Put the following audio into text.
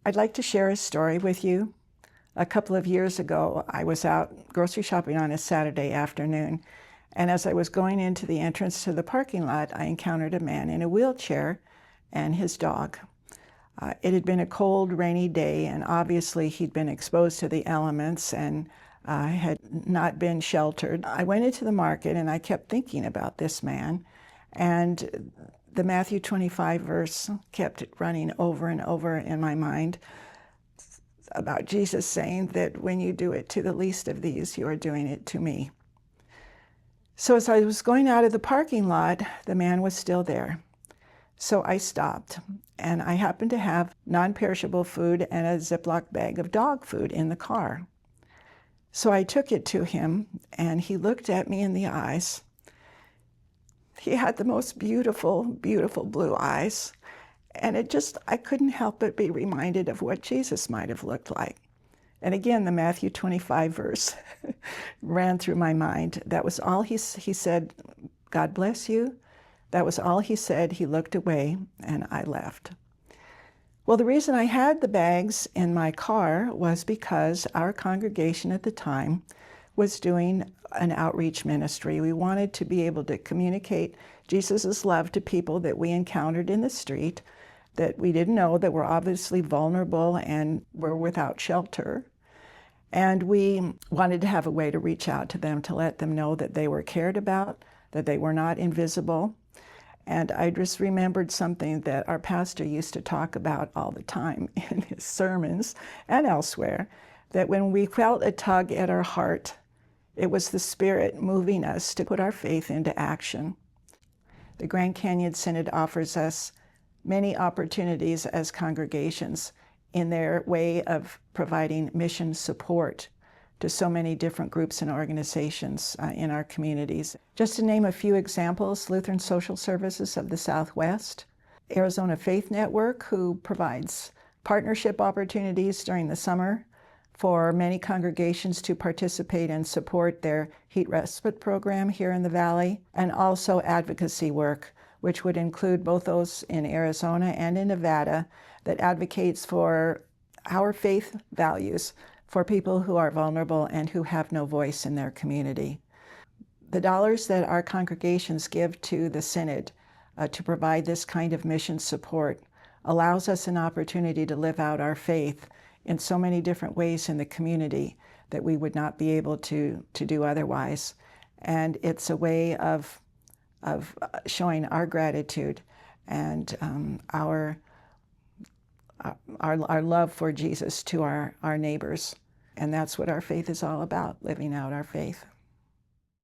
I'd like to share a story with you. A couple of years ago, I was out grocery shopping on a Saturday afternoon, and as I was going into the entrance to the parking lot, I encountered a man in a wheelchair and his dog. It had been a cold, rainy day, and obviously he'd been exposed to the elements and had not been sheltered. I went into the market and I kept thinking about this man, and the Matthew 25 verse kept running over and over in my mind about Jesus saying that when you do it to the least of these, you are doing it to me. So as I was going out of the parking lot, the man was still there. So I stopped, and I happened to have non-perishable food and a Ziploc bag of dog food in the car. So I took it to him, and he looked at me in the eyes. He had the most beautiful, beautiful blue eyes. And I couldn't help but be reminded of what Jesus might have looked like. And again, the Matthew 25 verse ran through my mind. That was all he said, God bless you. That was all he said. He looked away, and I left. Well, the reason I had the bags in my car was because our congregation at the time was doing an outreach ministry. We wanted to be able to communicate Jesus' love to people that we encountered in the street, that we didn't know, that were obviously vulnerable and were without shelter. And we wanted to have a way to reach out to them, to let them know that they were cared about, that they were not invisible. And I just remembered something that our pastor used to talk about all the time in his sermons and elsewhere, that when we felt a tug at our heart, it was the Spirit moving us to put our faith into action. The Grand Canyon Synod offers us many opportunities as congregations in their way of providing mission support to so many different groups and organizations in our communities. Just to name a few examples, Lutheran Social Services of the Southwest, Arizona Faith Network, who provides partnership opportunities during the summer for many congregations to participate and support their heat respite program here in the Valley, and also advocacy work, which would include both those in Arizona and in Nevada, that advocates for our faith values for people who are vulnerable and who have no voice in their community. The dollars that our congregations give to the Synod to provide this kind of mission support allows us an opportunity to live out our faith in so many different ways in the community that we would not be able to do otherwise. And it's a way of showing our gratitude and our love for Jesus to our neighbors. And that's what our faith is all about, living out our faith.